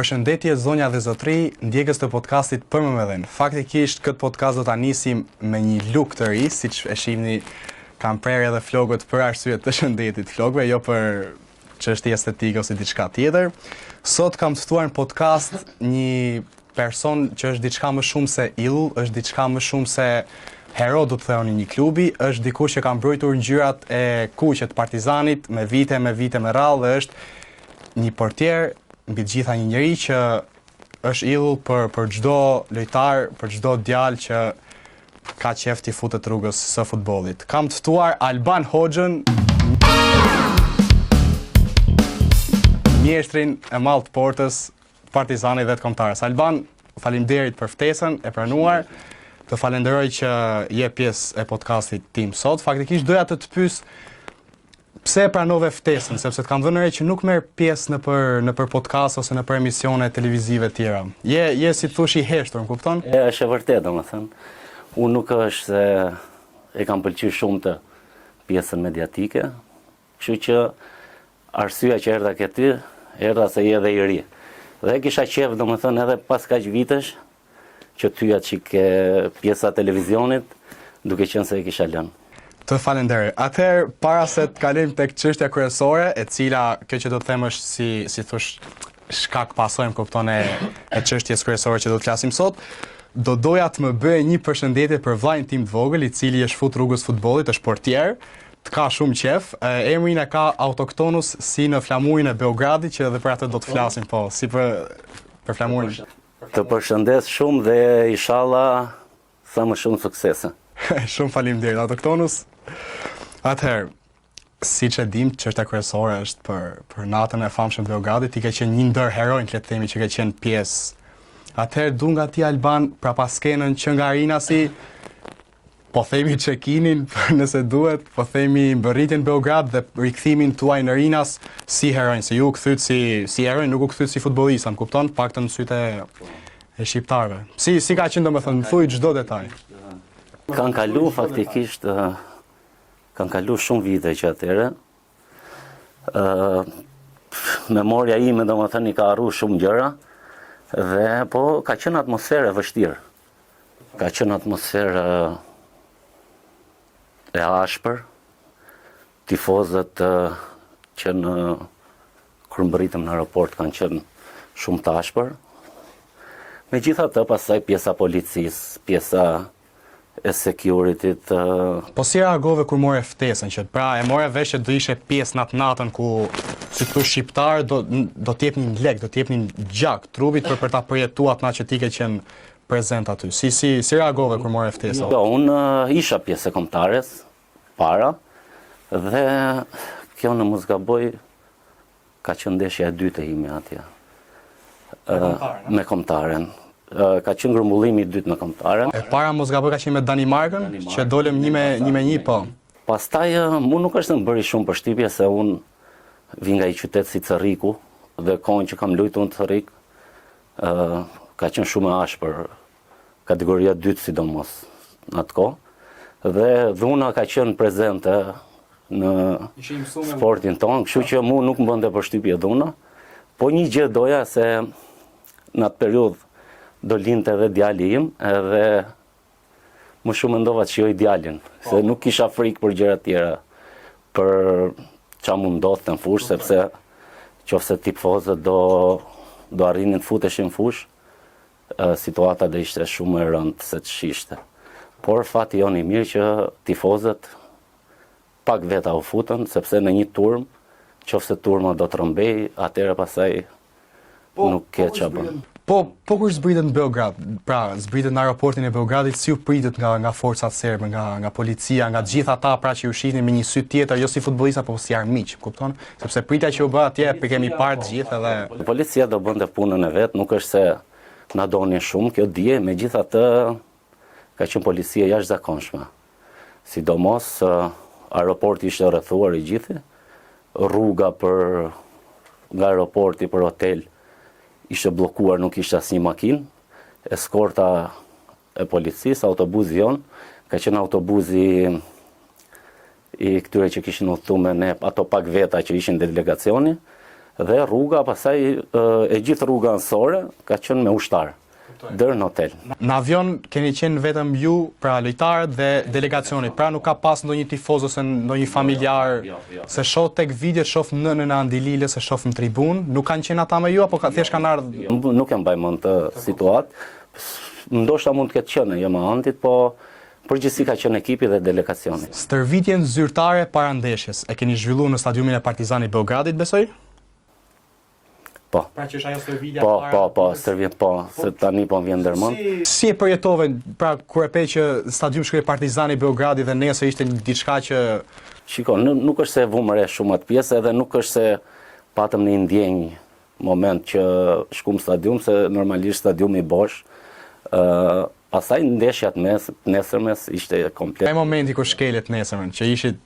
Përshëndetje zonja dhe zotri, ndjekës të podcastit për më mëdhen. Faktikisht, këtë podcast do ta nisim me një look të ri, siç e shihni, kam prerë edhe flogët për arsye të shëndetit flogëve, jo për çështje estetike ose diçka tjetër. Sot kam të ftuar në podcast një person që është diçka më shumë se idhull, është diçka më shumë se hero, do të thoni një klubi, është dikush që ka mbrojtur ngjyrat e kuqe të Partizanit me vite me radhë dhe është një portier mbi të gjitha një njeri që është idhull për çdo lojtar, për çdo djalë që ka qef t'i futet rrugës së futbollit. Kam të ftuar Alban Hoxhën, mjeshtrin e madh të portës Partizanit dhe të kombëtarës. Alban, faleminderit për ftesën e pranuar. Të falenderoj që je pjesë e podcastit tim sot. Faktikisht doja të pyes pse e pranove ftesën, sepse të kam dhënë re që nuk merr pjesë në për podcast ose në për emisione televizive tjera. Je si thush i heshtur, më kupton? Është e vërtetë, domethënë. Unë nuk është se e kam pëlqyer shumë të pjesën mediatike, kështu që arsyeja që erdha ke ty, erdha se je dhe i ri. Dhe kisha qef, domethënë, edhe pas kaq vitesh që tyja çike pjesa televizionit, duke qenë se e kisha lënë. Të falenderoj. Atëherë, para se të kalojmë tek çështja kryesore, e cila kjo që do të them është si thosh shkak pasojmë, kupton, e çështjes kryesore që do të flasim sot, do doja të më bëj një përshëndetje për vllajin tim të vogël, i cili është fut rrugës futbollit, është portier, të ka shumë qef. Emrin e ka autoktonus si në flamurin e Beogradit, që edhe për atë do të flasim, po, si për flamurin. Të përshëndes shumë dhe inshallah sa më shumë suksese. Shumë faleminderit, autoktonus. Atëherë, siç e dim, çështja kryesore është për natën e famshme të Beogradit, ti ke qenë një ndër heronjt, le të themi, që ke qenë pjesë. Atëherë, du nga ti Alban, prapa skenën që nga Arinasi, po themi check-inin nëse duhet, po themi mbërritjen në Beograd dhe rikthimin tuaj në Rinas si heronj, se ju u kthyt si heronj, nuk u kthyt si futbollist, më kupton, paktën në sytë e shqiptarëve. Si ka qenë, domethënë, thuaj çdo detaj. Kanë kalu shumë vite që atëre. Memoria ime, domethënë, i ka harruar shumë gjëra, dhe po ka qenë atmosferë e vështirë. Ka qenë atmosferë e ashpër, tifozët që kur mbërritëm në aeroport kanë qenë shumë të ashpër. Megjithatë, pastaj pjesa policisë, pjesa e securityt. Po si reagove kur more ftesën, që pra e more vesh që do ishe pjesë natën ku, si thua shqiptar, do t'jepnin lek, do t'jepnin gjak trupit për ta përjetuar atë që ti ke qenë prezent aty. Si reagove kur more ftesën? Jo, unë isha pjesë e kombëtares para, dhe kjo në mos gaboj ka qenë ndeshja e dytë e ime atje. Me kombëtaren. Ka qenë grumbullimi i dytë me kombëtaren. E para mos gaboj ka qenë me Danimarkën, që dolëm 1-1, po. Pastaj mu nuk është të më bëri shumë përshtypje se unë vi nga i qytet si Cerriku, dhe kohën që kam luajtur në Cerrik, ka qenë shumë e ashpër, kategoria dytë sidomos në atë kohë, dhe dhuna ka qenë prezente në sportin tonë, kështu që mu nuk më bënte përshtypje dhuna, po një gjë doja se në atë periudhë do linte edhe djali im, edhe më shumë mendova të shijoj djalin, se nuk kisha frikë për gjëra tjera, për çfarë mund ndodhte në fushë, sepse qofse tifozët do arrinin të futeshin në fushë, situata do ishte shumë e rëndë se të shishte. Por fati jon i mirë që tifozët pak veta u futën, sepse në një turm, qofse turma do të rëmbej, atëherë pastaj nuk ke çfarë bën. Po kur zbritet në Beograd, pra zbritet në aeroportin e Beogradit, si u pritet nga forcat serbe, nga policia, nga gjithë ata pra që ju shihnin me një sy tjetër, jo si futbollista, po si armiq, kupton? Sepse pritja që u bë atje, kemi parë të gjithë edhe. Policia do bënte punën e vet, nuk është se na donin shumë, kjo dije, megjithatë ka qenë policia jashtëzakonshme. Sidomos aeroporti ishte rrethuar i gjithë, rruga nga aeroporti për hotel ishte bllokuar, nuk ishte asnjë makinë, eskorta e policisë, autobusi jon, ka qenë autobusi i këtyre që kishin udhëtuar me ne, ato pak veta që ishin delegacioni, Dhe rruga, pastaj e gjithë rruga anësore ka qenë me ushtar, deri në hotel. Në avion keni qenë vetëm ju, pra lojtarët dhe delegacionit, pra nuk ka pas ndonjë tifoz ose ndonjë familjar, se shoh tek videot, shoh nënën e Andilile, se shoh në tribun, nuk kanë qenë ata me ju, apo thjesht kanë ardhur? Nuk e mbaj mend të situatë, ndoshta mund të ketë qenë jo më antit, po përgjithësi ka qenë ekipi dhe delegacioni. Stërvitjen zyrtare para ndeshjes, e keni zhvilluar në stadiumin e Partizanit Beogradit, besoj? Po. Pra që është ajo stërvitja Po, stërvitja po, se tani po më vjen ndërmend. Si e përjetove, pra kur e pe që stadium shkruaj Partizani Beogradi dhe nesër ishte diçka që Shiko, nuk është se vum re shumë atë pjesë, edhe nuk është se patëm një ndjenjë moment që shkum stadium, se normalisht stadiumi bosh. Pastaj ndeshjat nesërmes ishte komplet. ai momenti kur shkelet nesërmen, që ishit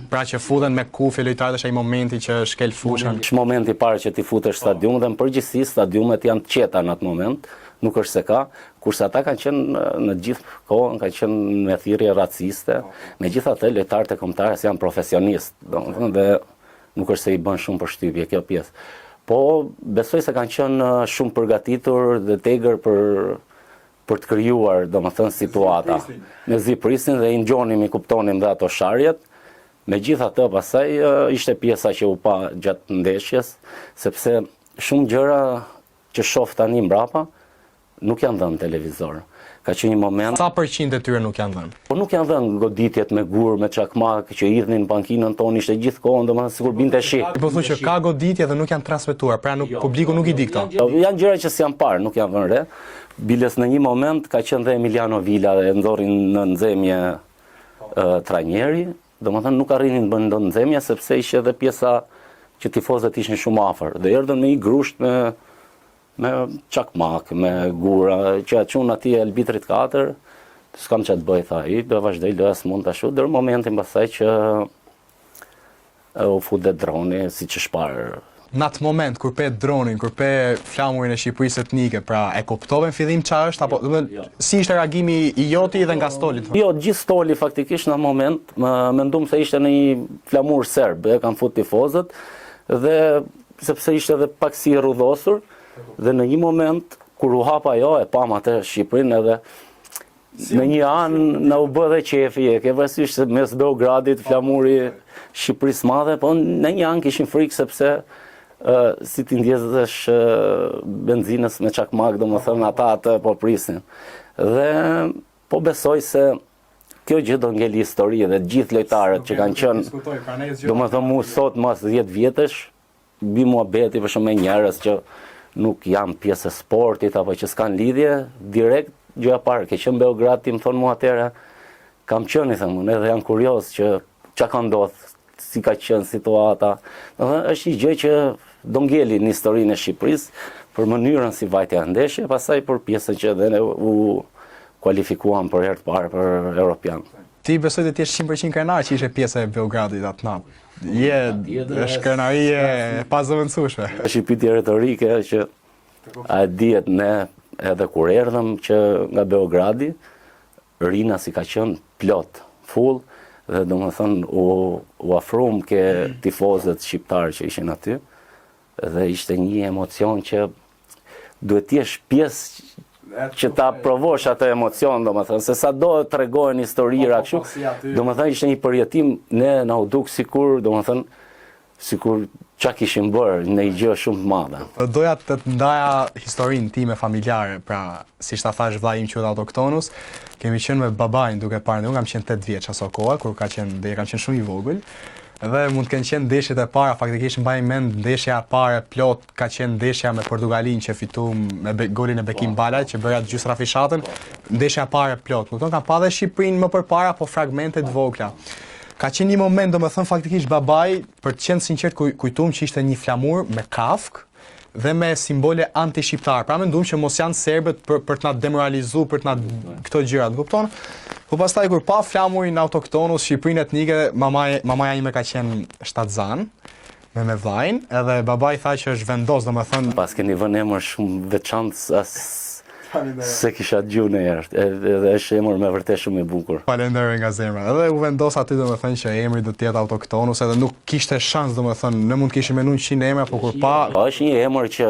pra që futen me kufje lojtarët, është ai momenti që shkel fushën. Është momenti i parë që ti futesh stadium dhe në përgjithësi stadiumet janë të qeta në atë moment, nuk është se ka, kurse ata kanë qenë në gjithë kohën, kanë qenë me thirrje raciste. Megjithatë lojtarët e kombëtarës janë profesionistë, domethënë dhe nuk është se i bën shumë përshtypje kjo pjesë. Po besoj se kanë qenë shumë përgatitur dhe tegër për të krijuar, domethënë situata. Me zi prisnin dhe i ngjonim, i kuptonim dhe ato sharjet. Megjithatë, pastaj ishte pjesa që u pa gjatë ndeshjes, sepse shumë gjëra që shoh tani mbrapa nuk janë dhënë në televizor. Ka qenë një moment. Sa përqind e tyre nuk janë dhënë? Po nuk janë dhënë goditjet me gur, me çakmak që hidhnin në bankinën tonë, ishte gjithkohon domethënë sikur binte shi. Po thonë që ka goditje dhe nuk janë transmetuar, pra publiku nuk i di këto. Janë gjëra që s'janë parë, nuk janë vënë re. Biles në një moment ka qenë dhe Emiliano Villa dhe nxorrin në nxemje trajneri, domethënë nuk arrinin të bënë ndonjë nxemje sepse ishte edhe pjesa që tifozët ishin shumë afër dhe erdhën me një grusht me çakmak, me gura, që çun aty arbitrit 4, s'kam ç'a të bëj tha ai, do vazhdoj loja s'mund ta shoh deri momentin pastaj që u fut dhe droni siç është parë. Në atë moment kur pe dronin, kur pe flamurin e Shqipërisë etnike, pra e kuptove në fillim çfarë është apo si ishte reagimi i joti dhe nga Stoli? Jo, gjithë Stoli faktikisht në moment mendum se ishte në një flamur serb, e kanë fut tifozët dhe sepse ishte edhe pak si i rrudhosur dhe në një moment kur u hapa ajo e pam atë Shqipërinë edhe në një anë na u bë dhe qefi, ke parasysh se mes Beogradit flamuri Shqipërisë madhe, po në një anë kishin frikë sepse si ti ndjesh benzinës me çakmak, domethënë ata atë po prisnin. Dhe po besoj se kjo gjë do ngeli histori dhe gjithë lojtarët që kanë qenë, domethënë mu sot mas 10 vjetësh, bi muhabeti për shumë me njerëz që nuk janë pjesë e sportit apo që s'kan lidhje, direkt gjëja parë, ke qenë Beograd, ti më thonë mua atëherë, kam qenë i thënë, edhe janë kurioz që çka ka ndodhur, si ka qenë situata. Domethënë është një gjë që do ngeli në historinë e Shqipërisë për mënyrën si vajtja ndeshje, pastaj për pjesën që edhe ne u kualifikuam për herë të parë për Europian. Ti besoj të jesh 100% krenar që ishe pjesë e Beogradit atë natë. Është krenarie e pazëvendësueshme. Është një pyetje retorike që a dihet ne edhe kur erdhëm që nga Beogradi, Rina si ka qenë plot, full, dhe domethënë u afruam ke tifozët shqiptarë që ishin aty. Dhe ishte një emocion që duhet të jesh pjesë që ta provosh atë emocion, domethënë, se sa do të tregojnë historira kështu, domethënë ishte një përjetim, ne na u duk sikur, domethënë, sikur çka kishim bërë në një gjë shumë të madhe. Doja të ndaja historinë time familjare, pra siç ta thash vllai im quhet autoktonus, kemi qenë me babain duke parë, unë kam qenë 8 vjeç aso kohë, kur kam qenë shumë i vogël. Dhe mund të kenë qenë ndeshjet e para, faktikisht mbaj mend ndeshja e parë plot ka qenë ndeshja me Portugalinë që fituam me golin e Bekim Balaj që bëra gjysmë rafishatën, ndeshja e parë plot. Kupton, ka pa dhe Shqipërinë më përpara, po fragmente të vogla. Ka qenë një moment, domethënë faktikisht babai, për të qenë sinqert, kujtuam që ishte një flamur me kafk dhe me simbole anti-shqiptar. Pra mendum që mos janë serbët për të na demoralizuar, për të na këto gjëra, kupton? Po pastaj kur pa flamurin autoktonus, Shqipërinë etnike, mamaja ime ka qenë shtatzan me vllajin, edhe babai tha që është vendos, domethënë pas keni vënë emër shumë veçantë, as Se kisha dëgjuar në herë, edhe është emër me vërtet shumë i bukur. Falenderoj nga zemra. Edhe u vendos aty domethënë që emri do të jetë autokton ose edhe nuk kishte shans domethënë, ne mund të kishim menuar 100 emra, por kur pa Është një emër që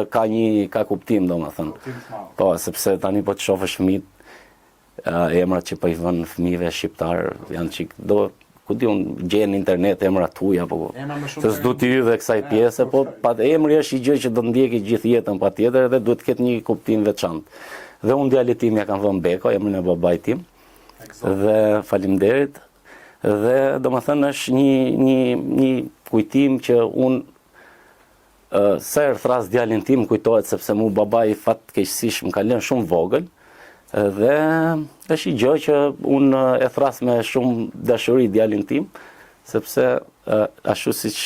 ka kuptim domethënë. Po, sepse tani po të shohësh fëmijët, emrat që po i vënë fëmijëve shqiptar janë çik ku di unë gjen në internet emra tuaja, po se s'du t'i hyrë dhe kësaj pjese, po emri është i gjë që do të ndjekë gjithë jetën patjetër dhe duhet të ketë një kuptim veçantë. Dhe unë djalit tim ja kam vënë Beko, emrin e babait tim. Dhe faleminderit. Dhe domethënë është një kujtim që unë sa herë thras djalin tim kujtohet sepse mu babai fatkeqësisht më ka lënë shumë vogël. Dhe është një gjë që unë e thras me shumë dashuri djalin tim, sepse ashtu siç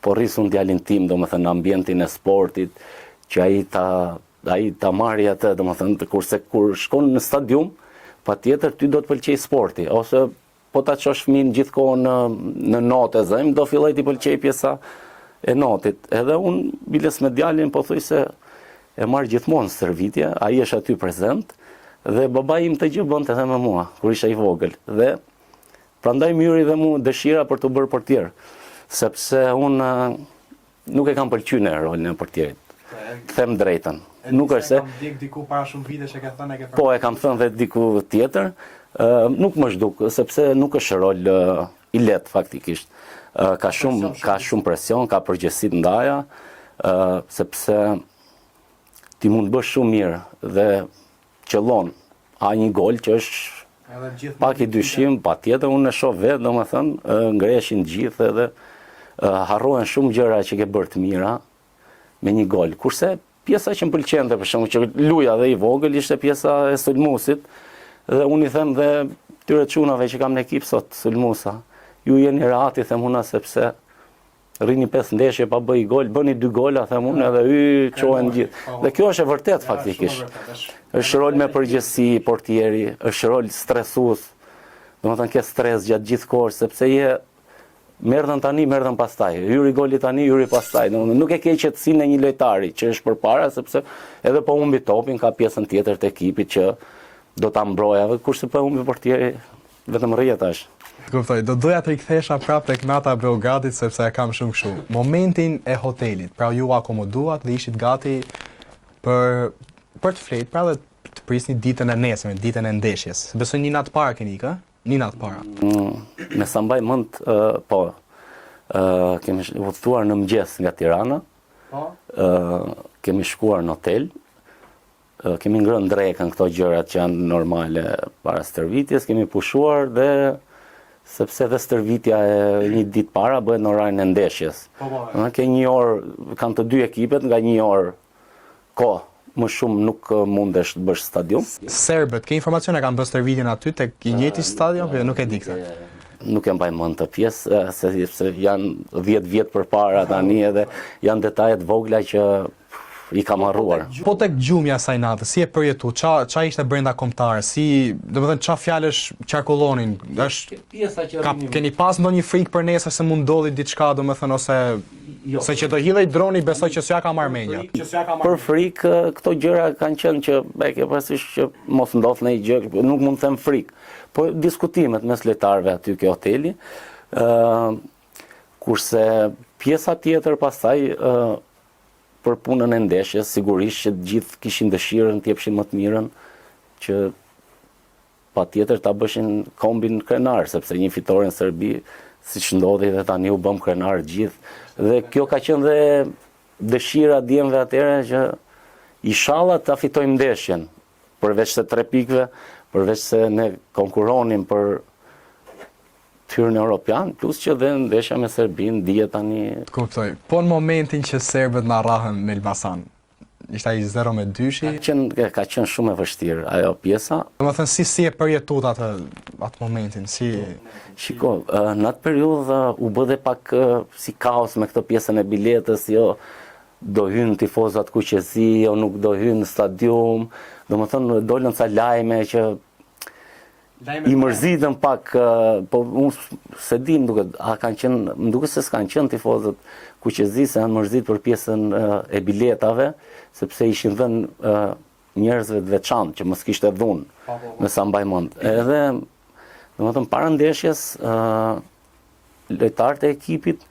po rrisun djalin tim, domethënë në ambientin e sportit, që ai ta marrë atë, domethënë kurse kur shkon në stadium, patjetër ty do të pëlqej sporti, ose po ta çosh fëmin gjithkohon në notë e zëm, do filloj t'i pëlqej pjesa e notit. Edhe unë biles me djalin po thuj se e marr gjithmonë stërvitje, ai është aty prezent, dhe babai im të gjë bënte edhe me mua, kur isha i vogël. Dhe prandaj myri dhe mua dëshira për të bërë portier, sepse unë nuk e kam pëlqyer në rolin e portierit. Të them drejtën. Nuk është se kam djeg diku para shumë vitesh që ke thënë e ke Po, e kam thënë dhe diku tjetër, nuk më zhduk, sepse nuk është rol i lehtë faktikisht. Ka shumë presion, ka përgjegjësi të ndaja, sepse ti mund bësh shumë mirë dhe qëllon një gol që është pak i dyshim, patjetër unë e shoh vetë, domethënë ngreshin gjithë edhe harrohen shumë gjëra që ke bërë të mira me një gol. Kurse pjesa që më pëlqente për shembull që luja dhe i vogël ishte pjesa e sulmusit dhe unë i them dhe tyre çunave që kam në ekip sot sulmusa, ju jeni rahati them unë sepse rrini 5 ndeshje pa bëj gol, bëni 2 gola, them unë, edhe çohen gjithë. Dhe kjo është e vërtet faktikisht. Është rol me përgjegjësi portieri, është rol stresues. Domethënë ke stres gjatë gjithë kohës sepse merrën tani, merrën pastaj. Hyri goli tani, hyri pastaj. Domethënë nuk e ke qetësinë e një lojtari që është përpara sepse edhe po humbi topin ka pjesën tjetër të ekipit që do ta mbrojë, kurse po humbi portieri vetëm rrjet është. Kuptoj, do doja të rikthesha prapë tek nata e Beogradit sepse e kam shumë kështu. Momentin e hotelit, pra ju akomoduat dhe ishit gati për të fletë, pra dhe të prisni ditën e nesme, ditën e ndeshjes. Besoj një natë para keni ikë, një natë para. Me sa mbaj mend, po. Kemi udhëtuar në mëngjes nga Tirana. Po. Kemi shkuar në hotel. Kemi ngrënë drekën këto gjërat që janë normale para stërvitjes, kemi pushuar dhe sepse dhe stërvitja e një ditë para bëhet në orarin e ndeshjes. Ke një orë, kanë të dy ekipet nga një orë kohë, më shumë nuk mundesh të bësh stadium. Serbët, ke informacione kanë bërë stërvitjen aty tek i njëjti stadium, nuk e di këtë. Nuk e mbaj mend të pjesë, sepse janë 10 vjet përpara tani edhe janë detajet vogla që i kam harruar. Po tek gjumja saj natë, si e përjetu? Ça ishte brenda kombëtare? Domethënë ça fjalësh qarkullonin? Keni pas ndonjë frikë për nesër se mund ndodhi diçka, domethënë ose se që do hidhej droni, besoj që s'ja ka marrë mendja. Për frikë, këto gjëra kanë qenë që ke parasysh që mos ndodh ndonjë gjë, nuk mund të them frikë, po diskutimet mes lojtarëve aty ke hoteli. Kurse pjesa tjetër pastaj për punën e ndeshjes, sigurisht që gjithë kishin dëshirën të jepshin më të mirën, që patjetër ta bëshin kombin krenar, sepse një fitore në Serbi, siç ndodhi dhe tani u bëm krenar gjithë. Dhe kjo ka qenë dhe dëshira djemve atëherë që inshallah ta fitojmë ndeshjen, përveç se 3 pikëve, përveç se ne konkuronim për hyrjen europian, plus që dhe ndeshja me Serbin dihet tani. Kuptoj. Po në momentin që serbët na rrahën në Elbasan, ishte ai 0-2. Ka qenë shumë e vështirë ajo pjesa. Domethënë si e përjetuat atë momentin, Shiko, në atë periudhë u bë dhe pak si kaos me këtë pjesën e biletës, jo do hynë tifozat kuqezi, jo nuk do hynë në stadium. Domethënë dolën ca lajme që i mërzitën pak, po unë se di, më duket se s'kanë qenë tifozët kuqezi, se janë mërzit për pjesën e biletave, sepse ishin dhënë njerëzve të veçantë që mos kishte dhunë, me sa mbaj mend. Edhe, domethënë para ndeshjes, lojtarët e ekipit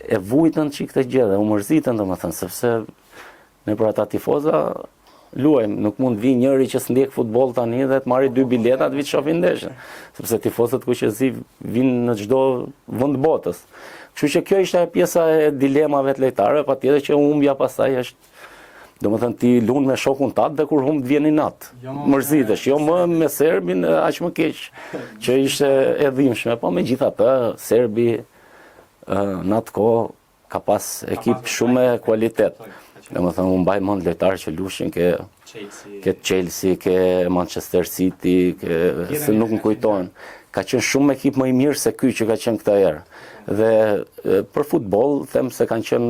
e vujtën çik këtë gjë dhe u mërzitën domethënë sepse ne për ata tifoza luajmë, nuk mund vi njëri që s'ndjek futboll tani dhe të marrë 2 bileta të vi të shohin ndeshjen, sepse tifozët kuqezi vinë në çdo vend botës. Kështu që kjo ishte pjesa e dilemave të lojtarëve, patjetër që humbja pastaj është, domethënë ti lun me shokun tat dhe kur humb vjen i nat. Mërzitesh, jo më me serbin aq më keq, që ishte e dhimbshme, po megjithatë serbi në atë kohë ka pas ekip shumë me kualitet. Domethënë unë mbaj mend lojtarë që lushin ke Chelsea, ke Manchester City, se nuk më kujtojnë. Ka qenë shumë ekip më i mirë se ky që ka qenë këtë herë. Dhe për futboll them se kanë qenë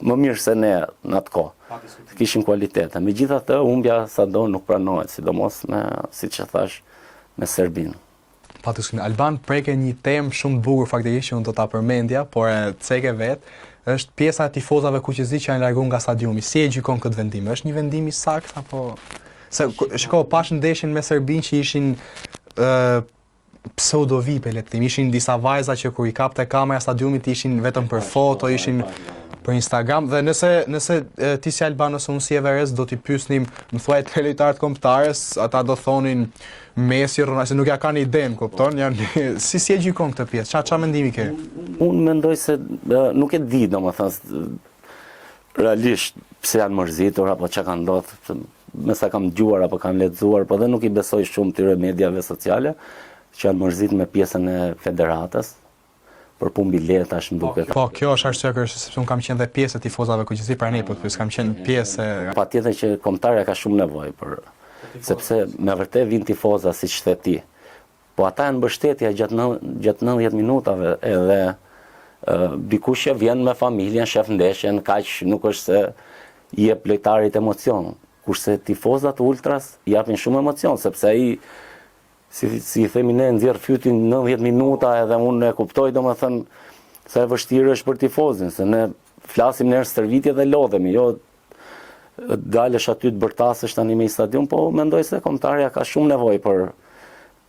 më mirë se ne në atë kohë. Kishin kualitete. Megjithatë humbja sado nuk pranohet, sidomos me, siç e thash, me Serbinë. Alban preke një temë shumë të bukur faktikisht që unë do ta përmendja, por e ceke vetë, është pjesa e tifozave kuqezi që janë larguar nga stadiumi. Si e gjykon këtë vendim? Është një vendim i saktë apo se shiko pash ndeshjen me Serbinë që ishin pseudo-VIP, le të them, ishin disa vajza që kur i kapte kamera stadiumit ishin vetëm për foto, ishin për Instagram dhe nëse ti si Alban ose unë si Everest do t'i pyesnim, më thuaj të lojtarët kombëtarës, ata do thonin Messi, Ronaldo, se nuk ja kanë idenë, kupton? Si e gjykon këtë pjesë? Ç'a mendimi ke? Unë mendoj se nuk e di, domethënë realisht pse janë mërzitur apo çka ka ndodhur, me sa kam dëgjuar apo kam lexuar, po dhe nuk i besoj shumë tyre mediave sociale që janë mërzit me pjesën e federatës. Për punë biletash më duket. Po, kjo është arsye sepse unë kam qenë dhe pjesë e tifozave kuqezi pra ne, po kam qenë pjesë. Patjetër që kombëtarja ka shumë nevojë sepse me vërtet vin tifoza siç the ti. Po ata janë mbështetja gjatë 90 minutave edhe dikush që vjen me familjen, shef ndeshjen, kaq nuk është se i jep lojtarit emocion, kurse tifozat ultras japin shumë emocion sepse ai si i themi ne nxjerr fytin 90 minuta edhe unë e kuptoj domethënë sa e vështirë është për tifozin, se ne flasim në stërvitje dhe lodhemi, jo dalesh aty të bërtasësh tani me stadium, po mendoj se kombëtarja ka shumë nevojë për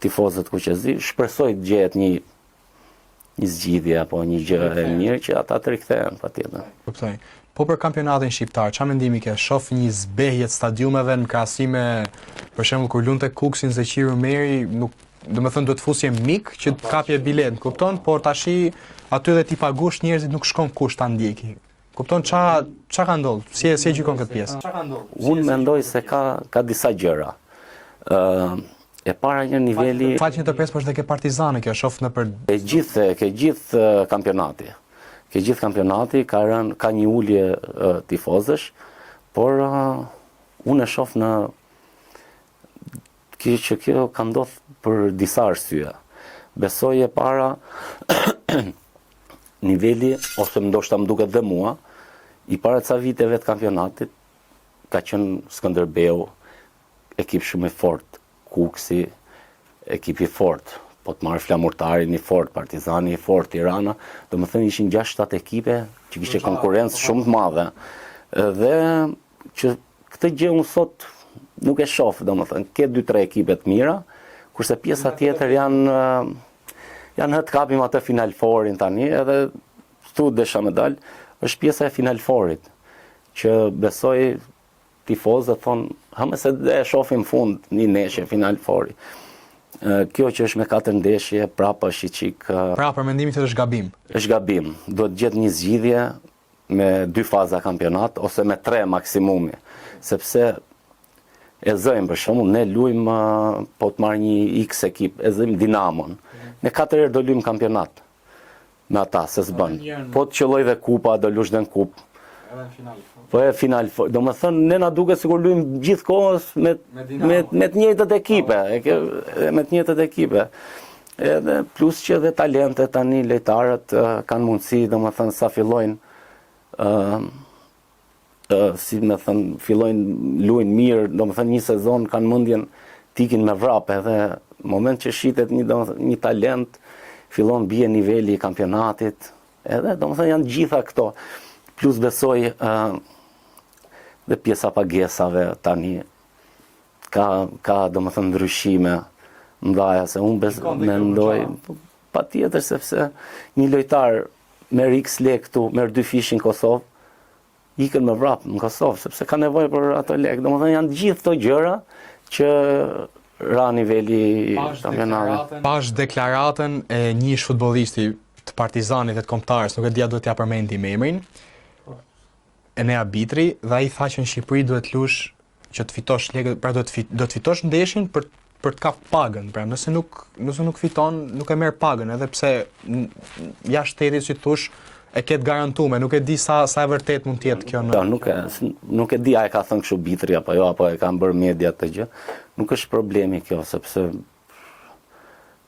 tifozët kuqezi, shpresoj të gjehet një zgjidhje apo një gjë e mirë që ata të rikthehen patjetër. Kuptoj. Po për kampionatin shqiptar, ç'a mendimi ke? Shoh një zbehje të stadiumeve në krahasim me për shembull kur lunte Kuksin Zeqiri Umeri, nuk, domethënë duhet të fusje mik që të kapje bilet, kupton? Por tashi aty dhe ti pagush njerëzit nuk shkon kush ta ndjeki. Kupton ç'a ka ndodhur? Si e gjykon këtë pjesë? Unë mendoj se ka disa gjëra. E para një niveli fal që të pres, por është dhe ke Partizani kjo, shoh nëpër ke gjithë kampionati. Ke gjithë kampionati ka një ulje tifozësh, por unë e shoh që kjo ka ndodhur për disa arsye. Besoj e para niveli, ose ndoshta më duket dhe mua, i para ca viteve të kampionatit ka qenë Skënderbeu, ekip shumë i fortë, Kuksi, ekip i fortë. Po të marrë Flamurtarin i fort, Partizani i fort, Tirana, do më thënë ishin 6-7 ekipe që kishte konkurrencë shumë të madhe. Dhe që këtë gjë unë sot nuk e shoh, do më thënë, ke 2-3 ekipe të mira, kurse pjesa tjetër janë të kapim atë Final Fourin tani, edhe këtu desha me dal, është pjesa e Final Fourit, që besoj tifozët thonë, me se e shohim fund një neshje Final Fouri. Kjo që është me 4 ndeshje, prapa është i qik... Pra, për mendimin të është gabim? është gabim. Do të gjetë një zgjidhje me 2 faza kampionat, ose me 3 maksimumi. Sepse e zëjmë për shembull, ne luajmë po të marrë një X ekip, e zëjmë Dinamon. Ne 4 herë do luajmë kampionat me ata, se s'bën. Po të qelloj dhe kupa, do lush dhe në kupë. Po e final, do më thënë, ne na duket sikur luajmë gjithë kohës me të njëjtët ekipe, me të njëjtët ekipe. Edhe plus që dhe talente tani lojtarët kanë mundësi, do më thënë, sa fillojnë si me thënë, fillojnë luajnë mirë, do më thënë një sezon kanë mendjen tikin me vrap, edhe moment që shitet një talent, fillon bie niveli i kampionatit, edhe do më thënë janë gjitha këto. Plus besoj dhe pjesa pagesave tani ka domethënë ndryshime ndaja se unë mendoj patjetër sepse një lojtar merr X lek këtu, merr 2 fishi në Kosovë, ikën me vrap në Kosovë sepse ka nevojë për ato lek. Domethënë janë gjithë këto gjëra që ra niveli kampionatit. Pash deklaratën e një futbollisti të Partizanit dhe të Kombëtarës, nuk e dia duhet t'ja përmendim emrin, Enea Bitri, dhe ai tha që në Shqipëri duhet lush që të fitosh lekët, pra do të fitosh ndeshin për të kapur pagën, pra nëse nuk fiton, nuk e merr pagën, edhe pse jashtë shtetit si thosh e ketë garantuar, nuk e di sa e vërtet mund të jetë kjo në. Nuk e di a e ka thënë kështu Bitri apo jo, apo e kanë bërë media të gjë. Nuk është problemi kjo, sepse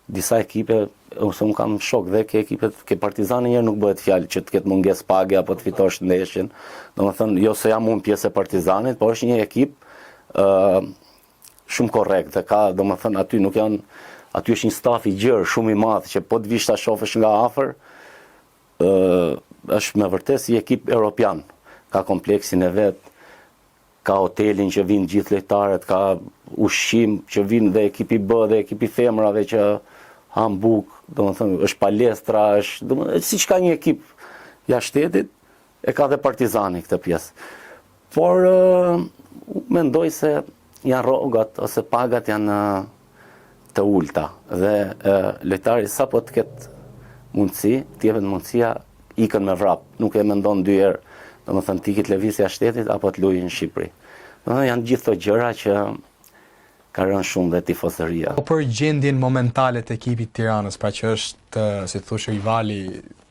disa ekipe, ose unë kam shok dhe ke ekipet, ke Partizani njerë nuk bëhet fjalë që të ketë mungesë page apo të fitosh ndeshjen. Domethënë, jo se jam unë pjesë e Partizanit, por është një ekip shumë korrekt, dhe ka, domethënë, aty është një staf i gjerë, shumë i madh, që po të vish ta shohësh nga afër, është me vërtet si ekip europian. Ka kompleksin e vet, ka hotelin që vinë gjithë lojtarët, ka ushqim që vinë dhe ekipi B dhe ekipi femrave që han bukë, domethënë është palestra, është siç ka një ekip jashtë shtetit, e ka dhe Partizani këtë pjesë. Por mendoj se janë rrogat ose pagat janë të ulta dhe lojtari sapo të ketë mundësi, të jepet mundësia, ikën me vrap, nuk e mendon 2 herë, domethënë ti ke lëvizje jashtë shtetit apo të luajë në Shqipëri. Domethënë janë gjithë këto gjëra që ka rënë shumë dhe tifozëria. Po për gjendjen momentale të ekipit Tiranës, pra që është, si thosh, rivali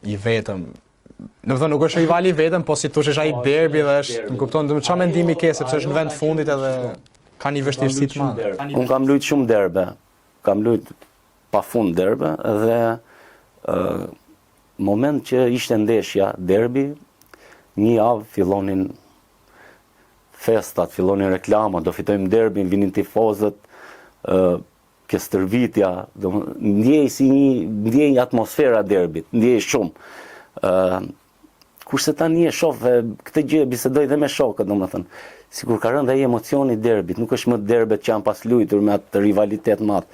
i vetëm. Domethënë nuk është rivali i vetëm, po si thosh është ai derbi dhe është, më kupton, çfarë mendimi ke sepse është në vend fundit edhe ka një vështirësi të madhe. Unë kam luajtur shumë derbe. Kam luajtur pafund derbe dhe moment që ishte ndeshja derbi, një javë fillonin festat, fillonin reklama, do fitojmë derbin, vinin tifozët, ke stërvitja, ndjej një atmosfera derbit, ndjej shumë. Kurse tani e shoh dhe këtë gjë bisedoj dhe me shokët, domethënë, sikur ka rënë dhe ai emocioni i derbit, nuk është më derbet që janë pas luajtur me atë rivalitet madh.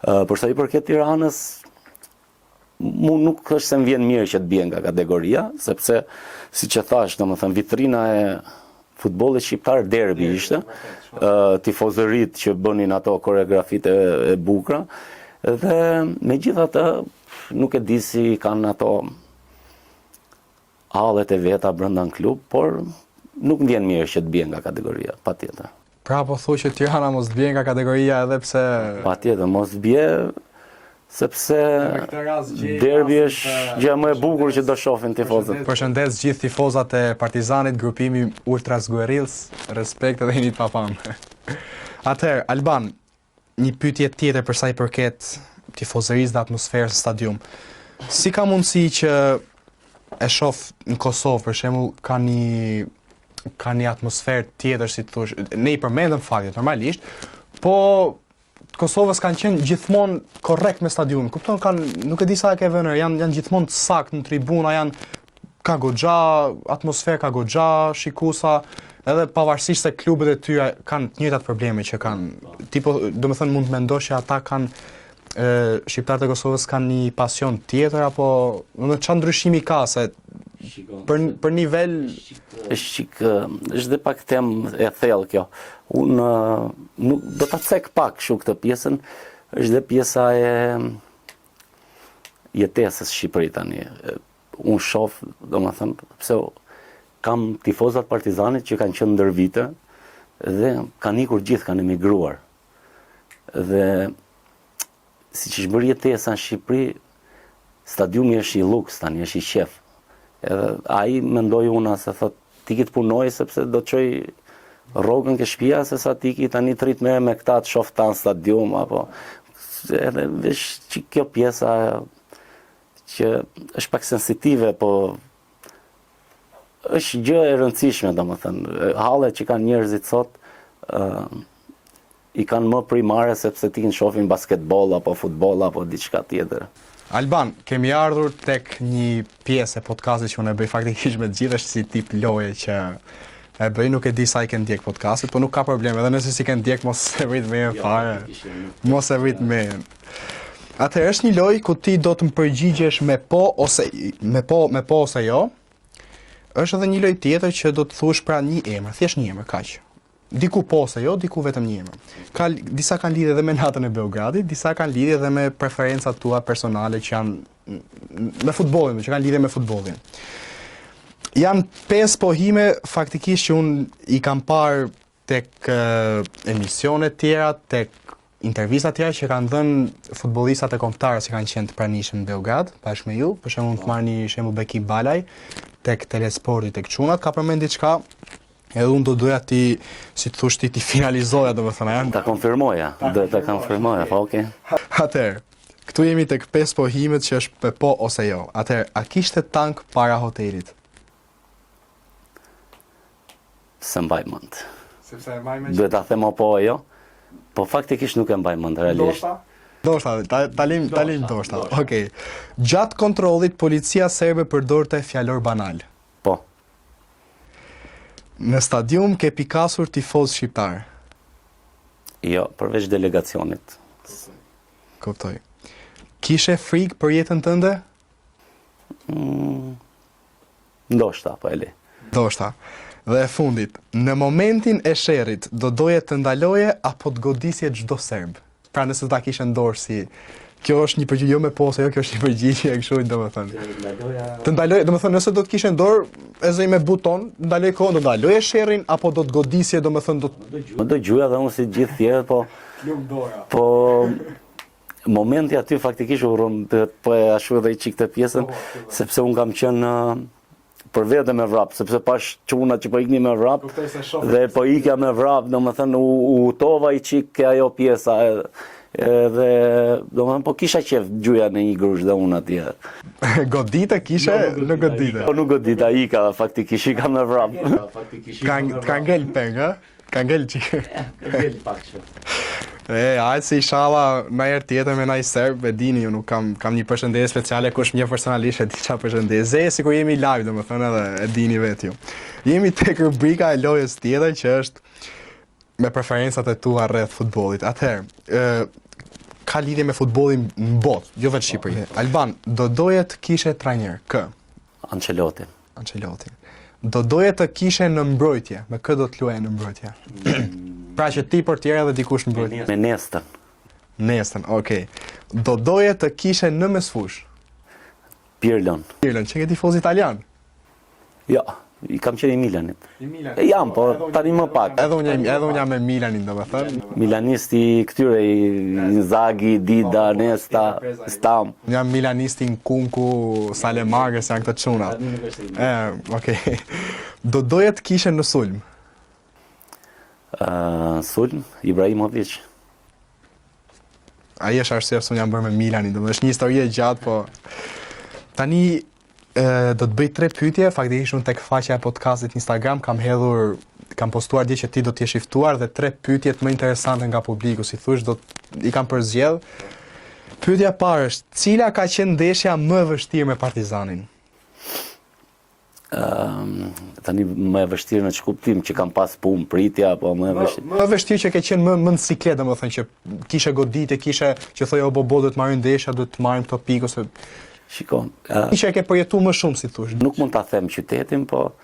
Për sa i përket Tiranës, mu nuk është se më vjen mirë që të bie nga kategoria, sepse siç e thash, domethënë vitrina e futbollit shqiptar derbi ishte, tifozërit që bënin ato koreografitë e bukura, dhe megjithatë nuk e di si kanë ato hallet e veta brenda në klub, por nuk më vjen mirë që të bie nga kategoria, patjetër. Pra po thuaj që Tirana mos të bie nga kategoria edhe pse patjetër mos të bie, sepse derbi është gjë më e bukur që do shohin tifozët. Përshëndes gjithë tifozat e Partizanit, grupimi Ultras Guerrills, respekt edhe jeni të papamë. Atëherë, Alban, një pyetje tjetër për sa i përket tifozërisë dhe atmosferës në stadium. Si ka mundësi që e shoh në Kosovë, për shembull, ka një atmosferë tjetër, si të thosh, ne i përmendëm faktet normalisht, po Kosovës kanë qenë gjithmonë korrekt me stadiumin. Kupton, nuk e di sa e ke vënë, janë gjithmonë të saktë në tribuna, ka goxha atmosferë, ka goxha shikuesa, edhe pavarësisht se klubet e tyre kanë të njëjtat probleme që kanë. Tipo, domethënë mund të mendosh që ata kanë shqiptarët e Kosovës kanë një pasion tjetër apo çfarë ndryshimi ka se për nivel është dhe pak temë e thellë kjo. Unë nuk do ta cek pak kështu këtë pjesën, është dhe pjesa e jetesës Shqipëri tani. Unë shoh, domethënë, pse kam tifozat Partizanit që kanë qenë ndër vite dhe kanë ikur gjithë, kanë emigruar. Dhe siç është bërë jetesa në Shqipëri, stadiumi është i luks tani, është i qef. Edhe ai mendoi unë se thot ti ki të punoj sepse do të çoj rrogën ke shtëpia se sa ti ki tani të rrit me këta të shoh tan stadium apo edhe vesh që kjo pjesa që është pak sensitive, po është gjë e rëndësishme, domethënë hallet që kanë njerëzit sot i kanë më primare sepse ti në shohin basketboll apo futboll apo diçka tjetër. Alban, kemi ardhur tek një pjesë e podcastit që unë e bëj faktikisht me të gjithë, është si tip loje që E bëj, nuk e di sa i kënë ndjek podcastit, po nuk ka problem, edhe nëse si kënë ndjek, mos e rrit me e fare, mos e rrit me e. Atëherë është një lojë ku ti do të më përgjigjesh me po ose jo. Është edhe një lojë tjetër që do të thush pra një emër, thjesht një emër, kaq. Diku po ose jo, diku vetëm një emër. Disa kanë lidhje edhe me natën e Beogradit, disa kanë lidhje edhe me preferencat tua personale që janë me futbollin, që kanë lidhje me futbollin. Janë 5 pohime faktikisht që unë i kam parë tek emisionet tjera, tek intervistat tjera që kanë dhënë futbollistat e kombëtarë që kanë qenë të pranishëm në Beograd, bashkë me ju, për shembull të marrni shembull Beki Balaj, tek Telesporti, tek Çunat, ka përmend diçka, edhe unë do doja ti, si të thush ti finalizoja, domethënë, Ta konfirmoja, ta konfirmoja, po okay. Atëherë, këtu jemi tek 5 pohimet që është pe po ose jo. Atëherë, a kishte tank para hotelit? Se mbaj mend. Sepse e mbaj me Duhet ta them apo jo, po faktikisht nuk e mbaj mend realisht. Ndoshta, talim ndoshta. Okej. Gjatë kontrollit policia serbe përdorte fjalor banal. Po, Në stadium ke pikasur tifoz shqiptar. jo, përveç delegacionit. Kuptoj. Kishe frikë për jetën tënde? Ndoshta, po e le. Ndoshta. Dhe e fundit, në momentin e sherrit, do doje të ndaloje apo të godisje çdo serb? Pra nëse ta kishe ndorë si, kjo është një përgjigje jo me po ose jo, kjo është një përgjigje e kështu, domethënë. Të ndaloje, domethënë nëse do të kishe ndorë, e zëj me buton, ndaloj kohën, do ndaloje sherrin apo do të godisje, domethënë do të Më do gjuja dhe unë si gjithë tjerë, po momenti aty faktikisht po e ashu edhe i qik të pjesën, sepse unë kam qenë për vete me vrap, sepse pash çuna që po ikni me vrap, dhe po ikja me vrap, domethënë u tova i qik ajo pjesa, edhe domethënë po kisha qef gjuja në një grush dhe unë atje. godite kishe, në godite. Po nuk godita, ika faktikisht, ika me vrap. Ka ngel peng, ha? Ka ngel qikë. Hajtë si inshallah në herë tjetër me naj serb, e dini, unë kam një përshëndetje speciale, kush mje personalisht e di qa përshëndetje. Zej, si kur jemi live, domethënë edhe e dini vetë ju. Jemi tek rubrika e lojës tjetër që është me preferencat e tua rreth futbollit. Atëherë, ka lidhje me futbollin në botë, jo vetë Shqipëri. Alban, do doje të kishe trajner, kë? Ancelotti. Do doje të kishe në mbrojtje, me kë do të luaje në mbrojtje? Pra që ti portier dhe dikush në mbrojtje. Me Nestën. Nestën, okej. Do doje të kishe në mesfush? Pirlon. Pirlon, që ke tifoz italian? Ja, i kam qenë i Milanit. E jam, po tani më pak. Edhe unë jam me Milanin, domethënë. Milanisti këtyre, Inzaghi, Dida, Nesta, Stam. Unë jam milanisti në Kunku, Salemagës, janë këtë çunat. Okej. Do doje të kishe në sulm? Sulm, Ibrahimovic. Ai është arsye pse unë jam bërë me Milanin, domethënë është një histori e gjatë, po tani do të bëj 3 pyetje, faktikisht unë tek faqja e podcastit Instagram kam postuar dje që ti do të jesh i ftuar dhe 3 pyetjet më interesante nga publiku, si thosh, i kam përzgjedh. Pyetja e parë është, cila ka qenë ndeshja më e vështirë me Partizanin? Tani më e vështirë në ç'kuptim që kam pas punë, pritja, apo më e vështirë. Më e vështirë që ke qenë më në siklet, domethënë që kishe goditje, kishe që thojë o bobo do të marrim ndeshja, do të marrim këto pikë ose Shiko, që e ke përjetu më shumë, si thush. nuk mund ta them qytetin, po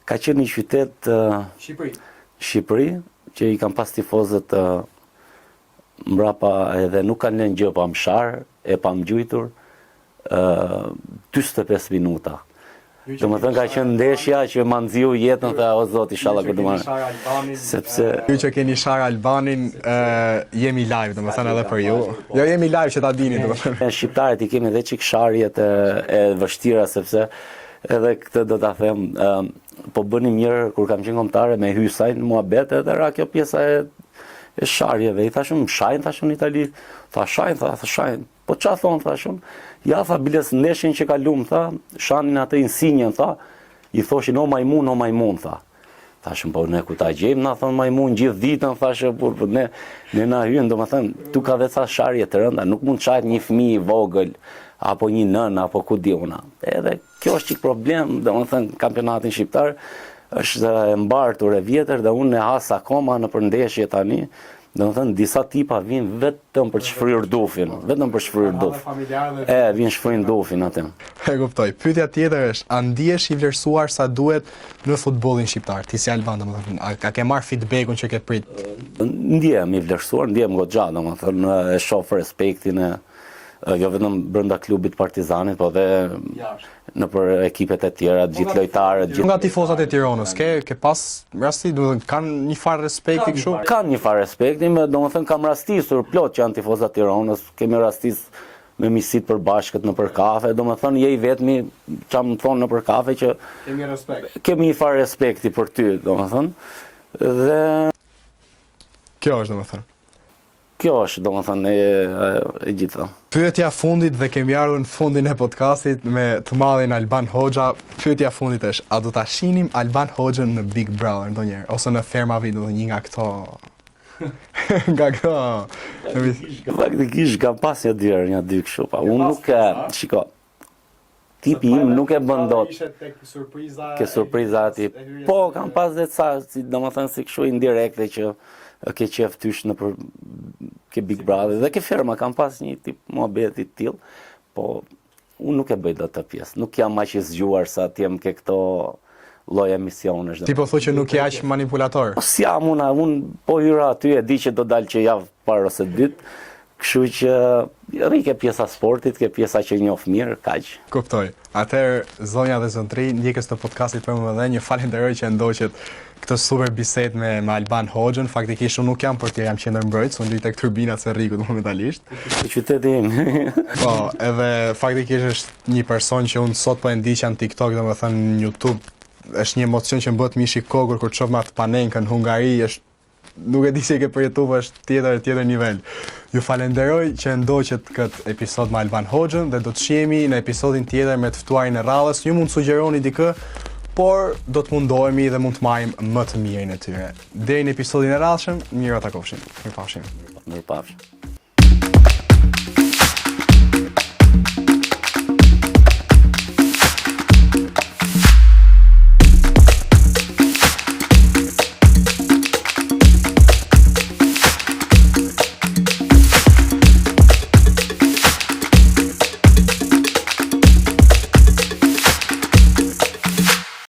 ka qenë një qytet Shqipëri, që i kam pas tifozët mbrapa edhe nuk kanë lënë gjë pa mshar, e pa mgjujtur, 45 minuta. Domethënë ka qenë ndeshja që ma nxiu jetën dhe o zot inshallah kur do marr. Sepse Ju që keni Shar Albanin, jemi live, domethënë edhe për ju. Jo jemi live që ta dini, domethënë. Shqiptarët i kemi edhe çik sharjet e vështira, sepse edhe këtë do ta them, po bëni mirë kur kam qenë kombëtare me Hysajn, muhabet edhe ra kjo pjesa e sharjeve. I thashëm shajn, thashëm në Itali, tha shajn. Po qa thonë, thashëm? Ja, tha, biles ndeshjen që kalum, tha, shanin atë insinjen, tha, i thoshin o majmun, tha. Thashëm, po ne ku ta gjejmë, na thonë majmun gjithë ditën, thashëm, por ne na hynë, do më thënë, tu ka dhe ca sharje të rënda, nuk mund qajt një fëmijë i vogël, apo një nën, apo ku di una. Edhe kjo është qik problem, do më thënë, kampionatin shqiptar, është e mbartur e vjetër dhe unë e has akoma në përndeshje tani. Domethënë disa tipa vinë vetëm për të shfryrë dufin, vetëm për shfryrë duf. Vinë shfryjnë dufin atë. E kuptoj. Pyetja tjetër është, a ndihesh i vlerësuar sa duhet në futbollin shqiptar? Ti si Alban, domethënë, a ke marr feedbackun që ke prit? Ndjehem i vlerësuar, ndjehem goxha, domethënë e shoh respektin e jo vetëm brenda klubit Partizanit, po dhe nëpër ekipet e tjera, gjithë lojtarët. Nga tifozat e Tiranës, ke pas rasti, domethënë kanë një farë respekti kështu? Kanë një farë respekti, domethënë kam rastisur plot që janë tifozat e Tiranës, kemi rastis me misit për bashkët në për kafe, domethënë je i vetmi që më thonë në për kafe që kemi një farë respekti për ty, domethënë. Dhe kjo është domethënë. Kjo është domethënë e gjitha. Pyetja fundit dhe kemi ardhur në fundin e podcastit me të madhin Alban Hoxha. Pyetja fundit është, a do ta shinim Alban Hoxhën në Big Brother ndonjëherë ose në Ferma Video, një nga këto nga këto. Faktikisht kam pas një dy kështu, pa. Unë nuk shiko. Tipi im nuk e bën dot. Ke surpriza aty. Po, kam pas dhe ca, domethënë si kështu indirekte që ke qef tysh në për ke Big Brother dhe ke Ferma, kam pas një tip muhabeti të tillë, po unë nuk e bëj dot të pjesë. Nuk jam aq i zgjuar sa të jem ke këto lloj emisionesh. Ti po thua që nuk je aq manipulator. Po si jam unë po hyra aty e di që do dal që javë parë ose dytë. Kështu që rri ke pjesa sportit, ke pjesa që njoh mirë, kaq. Kuptoj. Atëherë zonja dhe zontri, ndjekës të podcastit për më dhe një falenderoj që ndoqët këtë super bisedë me Alban Hoxhën. Faktikisht unë nuk jam për tje, jam qendër mbrojtës, unë luj tek turbinat së Rrikut momentalisht. Qyteti im. Po, edhe faktikisht është një person që unë sot po e ndiqja në TikTok, domethënë në YouTube, është një emocion që më bëhet mishi kokur kur të shoh me atë Panenkën në Hungari, është nuk e di se ke përjetuar, është tjetër nivel. Ju falenderoj që ndoqët këtë episod me Alban Hoxhën dhe do të shihemi në episodin tjetër me të ftuarin e radhës. Ju mund të sugjeroni dikë, por do të mundohemi dhe mund të marrim më të mirin e tyre. Deri në episodin e radhshëm, mirë takofshim. Mirupafshim. Mirupafshim.